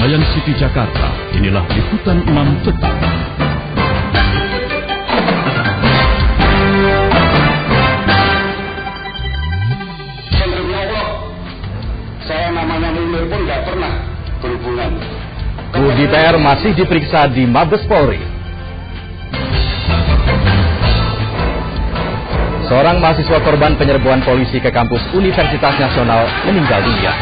Senayan City, Jakarta. Inilah liputan 6 petang. Saya namanya Munir pun nggak pernah berhubungan. Muhdi PR masih diperiksa di Mabes Polri. Seorang mahasiswa korban penyerbuan polisi ke kampus Universitas Nasional meninggal dunia.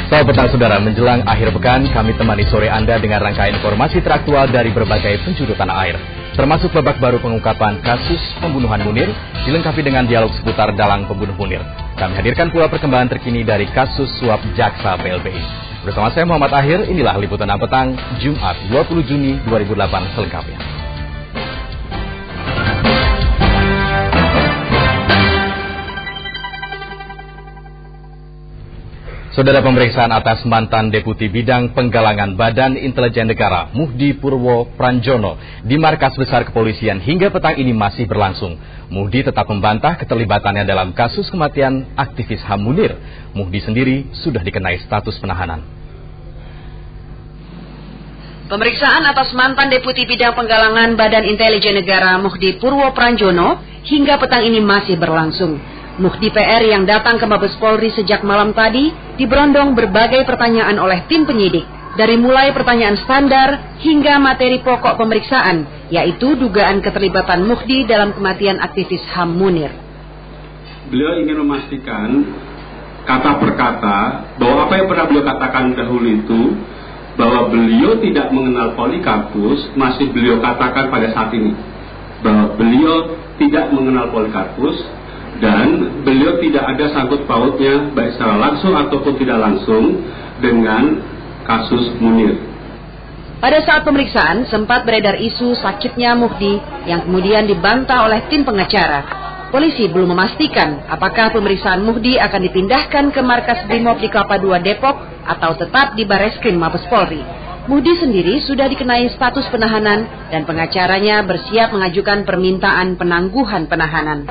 Selamat petang saudara, menjelang akhir pekan kami temani sore Anda dengan rangkaian informasi teraktual dari berbagai penjuru tanah air, termasuk babak baru pengungkapan kasus pembunuhan Munir, dilengkapi dengan dialog seputar dalang pembunuh Munir. Kami hadirkan pula perkembangan terkini dari kasus suap jaksa BLBI. Bersama saya Muhammad Akhir, inilah liputan 6 petang Jumat 20 Juni 2008 selengkapnya. Saudara, pemeriksaan atas mantan Deputi Bidang Penggalangan Badan Intelijen Negara Muhdi Purwo Pranjono di Markas Besar Kepolisian hingga petang ini masih berlangsung. Muhdi tetap membantah keterlibatannya dalam kasus kematian aktivis HAM Munir. Muhdi sendiri sudah dikenai status penahanan. Pemeriksaan atas mantan Deputi Bidang Penggalangan Badan Intelijen Negara Muhdi Purwo Pranjono hingga petang ini masih berlangsung. Muhdi PR yang datang ke Mabes Polri sejak malam tadi diberondong berbagai pertanyaan oleh tim penyidik, dari mulai pertanyaan standar hingga materi pokok pemeriksaan, yaitu dugaan keterlibatan Muhdi dalam kematian aktivis HAM Munir. Beliau ingin memastikan kata per kata bahwa apa yang pernah beliau katakan dahulu itu, bahwa beliau tidak mengenal Polikarpus, masih beliau katakan pada saat ini, bahwa beliau tidak mengenal Polikarpus dan beliau tidak ada sangkut pautnya baik secara langsung ataupun tidak langsung dengan kasus Munir. Pada saat pemeriksaan sempat beredar isu sakitnya Muhdi yang kemudian dibantah oleh tim pengacara. Polisi belum memastikan apakah pemeriksaan Muhdi akan dipindahkan ke markas Brimob di Kelapa II Depok atau tetap di Bareskrim Mabes Polri. Muhdi sendiri sudah dikenai status penahanan dan pengacaranya bersiap mengajukan permintaan penangguhan penahanan.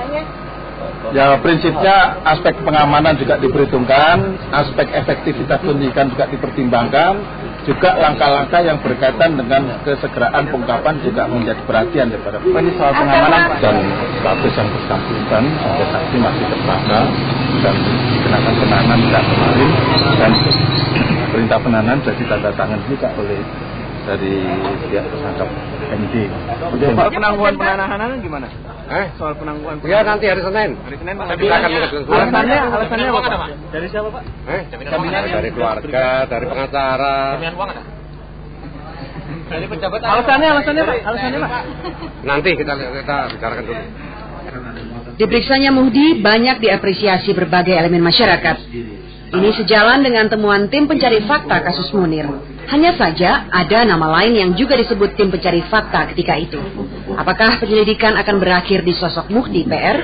Ya, prinsipnya aspek pengamanan juga diperhitungkan, aspek efektivitas penyidikan juga dipertimbangkan, juga langkah-langkah yang berkaitan dengan kesegeraan pengungkapan juga menjadi perhatian daripada ini soal pengamanan dan status yang bersangkutan sampai saksi masih tersangka dan dikenakan penahanan sejak kemarin dan perintah penahanan sudah ditandatangan juga oleh dari pihak tersangka MD. Soal penangguhan penahanan gimana? Soal penangguhan penahanan? Ya, nanti hari Senin. Hari Senin kita akan alasannya apa, Pak? Dari siapa, Pak? Dari keluarga, dari pengacara. Jaminan uang ada? Dari pejabat. Alasannya, Pak. Alasannya, Pak. Nanti kita bicarakan dulu. Diperiksanya Muhdi banyak diapresiasi berbagai elemen masyarakat. Ini sejalan dengan temuan tim pencari fakta kasus Munir. Hanya saja ada nama lain yang juga disebut tim pencari fakta ketika itu. Apakah penyelidikan akan berakhir di sosok Muhdi PR?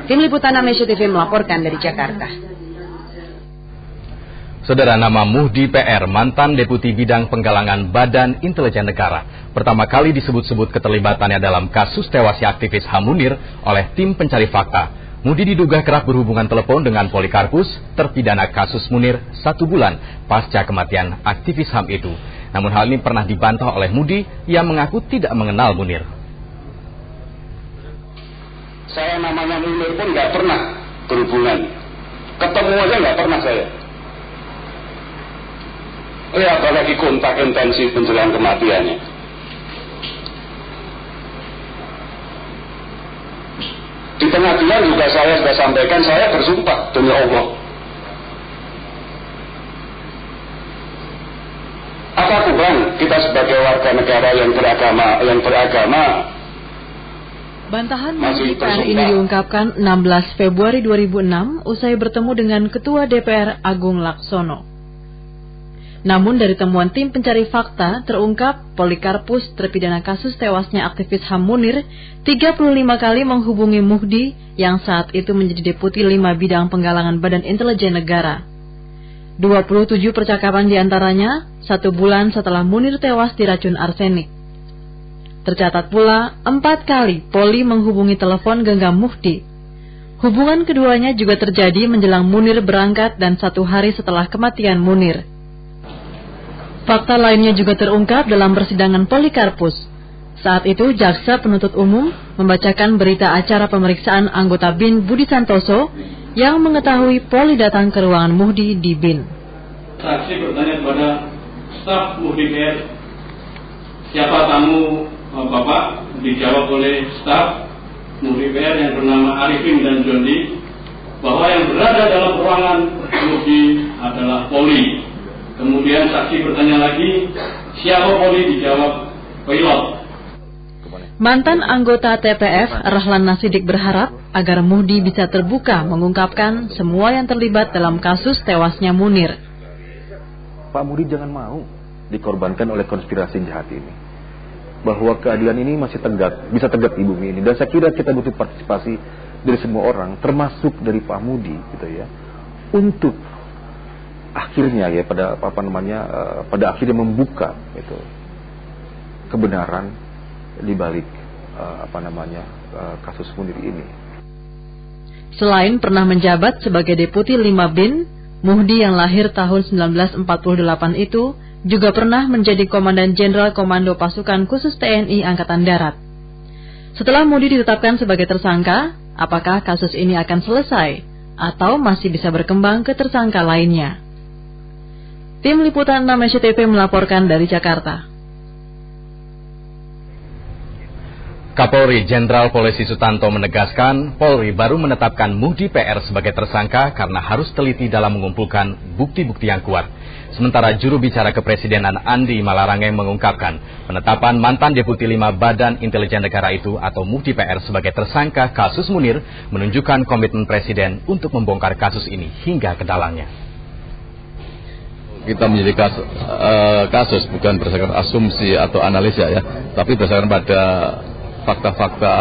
Tim Liputan Amnesia TV melaporkan dari Jakarta. Saudara, nama Muhdi PR, mantan Deputi Bidang Penggalangan Badan Intelijen Negara, pertama kali disebut-sebut keterlibatannya dalam kasus tewasnya aktivis HAM Munir oleh tim pencari fakta. Muhdi diduga kerap berhubungan telepon dengan Polikarpus, terpidana kasus Munir 1 bulan pasca kematian aktivis HAM itu. Namun hal ini pernah dibantah oleh Muhdi yang mengaku tidak mengenal Munir. Saya namanya Munir pun nggak pernah berhubungan. Ketemu aja nggak pernah saya. Apalagi kontak intensif menjelang kematiannya. Di pengadilan juga saya sudah sampaikan, saya bersumpah demi Allah. Apa kurang kita sebagai warga negara yang beragama Bantahan Muhdi PR ini diungkapkan 16 Februari 2006 usai bertemu dengan Ketua DPR Agung Laksono. Namun dari temuan tim pencari fakta terungkap Polikarpus terpidana kasus tewasnya aktivis HAM Munir 35 kali menghubungi Muhdi yang saat itu menjadi Deputi 5 Bidang Penggalangan Badan Intelijen Negara. 27 percakapan diantaranya 1 bulan setelah Munir tewas diracun arsenik. Tercatat pula 4 kali Polri menghubungi telepon genggam Muhdi. Hubungan keduanya juga terjadi menjelang Munir berangkat dan 1 hari setelah kematian Munir. Fakta lainnya juga terungkap dalam persidangan Polikarpus. Saat itu jaksa penuntut umum membacakan berita acara pemeriksaan anggota BIN Budi Santoso yang mengetahui Polri datang ke ruangan Muhdi di BIN. Saksi bertanya kepada staf Muhdi PR, siapa tamu Bapak? Dijawab oleh staf Muhdi PR yang bernama Arifin dan Jondi bahwa yang berada dalam ruangan Muhdi adalah Polri. Kemudian saksi bertanya lagi, siapa Polri? Dijawab pilot. Mantan anggota TPF Rahlan Nasidik berharap agar Muhdi bisa terbuka mengungkapkan semua yang terlibat dalam kasus tewasnya Munir. Pak Muhdi jangan mau dikorbankan oleh konspirasi jahat ini. Bahwa keadilan ini masih tegak, bisa tegak di bumi ini. Dan saya kira kita butuh partisipasi dari semua orang, termasuk dari Pak Muhdi, gitu ya, untuk akhirnya ya pada akhirnya membuka itu kebenaran di balik kasus Munir ini. Selain pernah menjabat sebagai Deputi 5 BIN, Muhdi yang lahir tahun 1948 itu juga pernah menjadi Komandan Jenderal Komando Pasukan Khusus TNI Angkatan Darat. Setelah Muhdi ditetapkan sebagai tersangka, apakah kasus ini akan selesai atau masih bisa berkembang ke tersangka lainnya? Tim Liputan 6 SCTV melaporkan dari Jakarta. Kapolri Jenderal Polisi Sutanto menegaskan Polri baru menetapkan Muhdi PR sebagai tersangka karena harus teliti dalam mengumpulkan bukti-bukti yang kuat. Sementara juru bicara Kepresidenan Andi Malarangeng mengungkapkan penetapan mantan Deputi 5 Badan Intelijen Negara itu atau Muhdi PR sebagai tersangka kasus Munir menunjukkan komitmen Presiden untuk membongkar kasus ini hingga ke dalangnya. Kita menjadi kasus bukan berdasarkan asumsi atau analisa ya, tapi berdasarkan pada fakta-fakta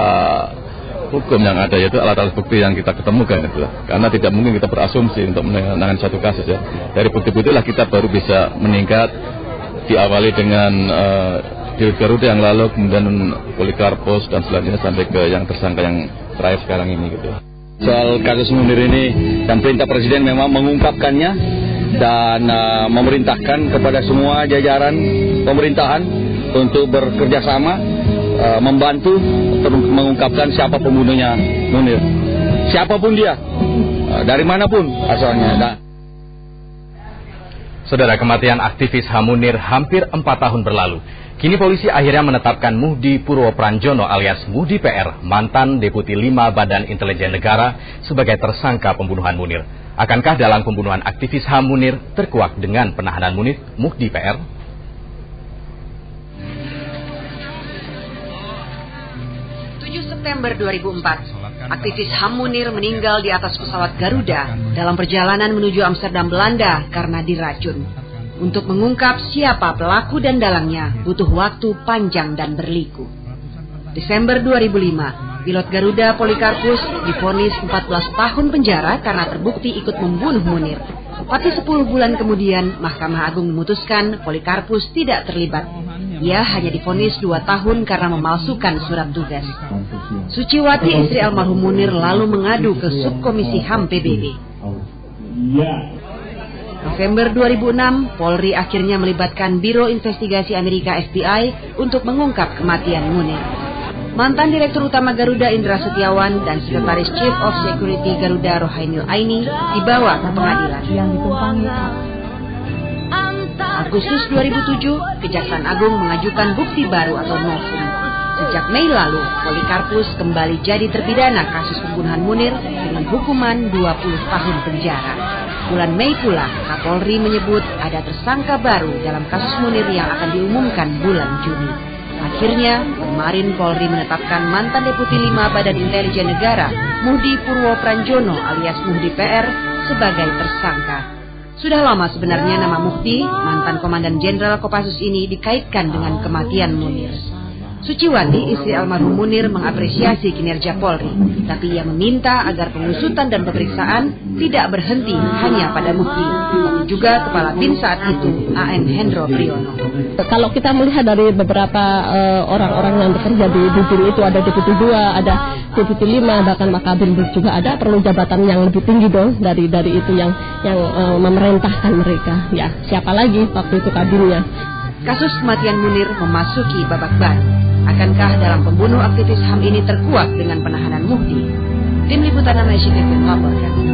hukum yang ada, yaitu alat-alat bukti yang kita ketemukan itu. Karena tidak mungkin kita berasumsi untuk menangani satu kasus ya. Dari bukti-bukti lah kita baru bisa meningkat, diawali dengan Dirut Garuda yang lalu, kemudian Polikarpus dan selanjutnya sampai ke yang tersangka yang terakhir sekarang ini gitu. Soal kasus Munir ini dan perintah Presiden memang mengungkapkannya dan memerintahkan kepada semua jajaran pemerintahan untuk bekerja sama membantu mengungkapkan siapa pembunuhnya Munir, siapapun dia, dari manapun asalnya. Saudara, kematian aktivis HAM Munir hampir 4 tahun berlalu. Kini polisi akhirnya menetapkan Muhdi Purwo Pranjono alias Muhdi PR, mantan Deputi 5 Badan Intelijen Negara, sebagai tersangka pembunuhan Munir. Akankah dalam pembunuhan aktivis HAM Munir terkuak dengan penahanan Muhdi PR? September 2004, aktivis HAM Munir meninggal di atas pesawat Garuda dalam perjalanan menuju Amsterdam, Belanda karena diracun. Untuk mengungkap siapa pelaku dan dalangnya butuh waktu panjang dan berliku. Desember 2005, pilot Garuda Polikarpus divonis 14 tahun penjara karena terbukti ikut membunuh Munir. Tapi 10 bulan kemudian, Mahkamah Agung memutuskan Polikarpus tidak terlibat. Ia hanya divonis 2 tahun karena memalsukan surat tugas. Suciwati, istri almarhum Munir, lalu mengadu ke Subkomisi HAM PBB. November 2006, Polri akhirnya melibatkan Biro Investigasi Amerika FBI untuk mengungkap kematian Munir. Mantan Direktur Utama Garuda Indra Setiawan dan Sekretaris Chief of Security Garuda Rohainil Aini dibawa ke pengadilan. Agustus 2007, Kejaksaan Agung mengajukan bukti baru atau novum. Sejak Mei lalu, Polikarpus kembali jadi terpidana kasus pembunuhan Munir dengan hukuman 20 tahun penjara. Bulan Mei pula, Kapolri menyebut ada tersangka baru dalam kasus Munir yang akan diumumkan bulan Juni. Akhirnya, kemarin Polri menetapkan mantan Deputi 5 Badan Intelijen Negara, Muhdi Purwo Pranjono alias Muhdi PR, sebagai tersangka. Sudah lama sebenarnya nama Muhdi, mantan Komandan Jenderal Kopassus ini, dikaitkan dengan kematian Munir. Suciwati, istri almarhum Munir, mengapresiasi kinerja Polri, tapi ia meminta agar pengusutan dan pemeriksaan tidak berhenti hanya pada Muhdi, tapi juga Kepala BIN saat itu, AM Hendro Priyono. Kalau kita melihat dari beberapa orang-orang yang bekerja di BIN itu, ada Deputi 2, ada Deputi 5, bahkan Makabin juga ada, perlu jabatan yang lebih tinggi dong dari itu yang memerintahkan mereka. Ya, siapa lagi waktu itu kabinnya. Kasus kematian Munir memasuki babak baru. Akankah dalam pembunuh aktivis HAM ini terkuak dengan penahanan Muhdi? Tim Liputan Nation FM melaporkan.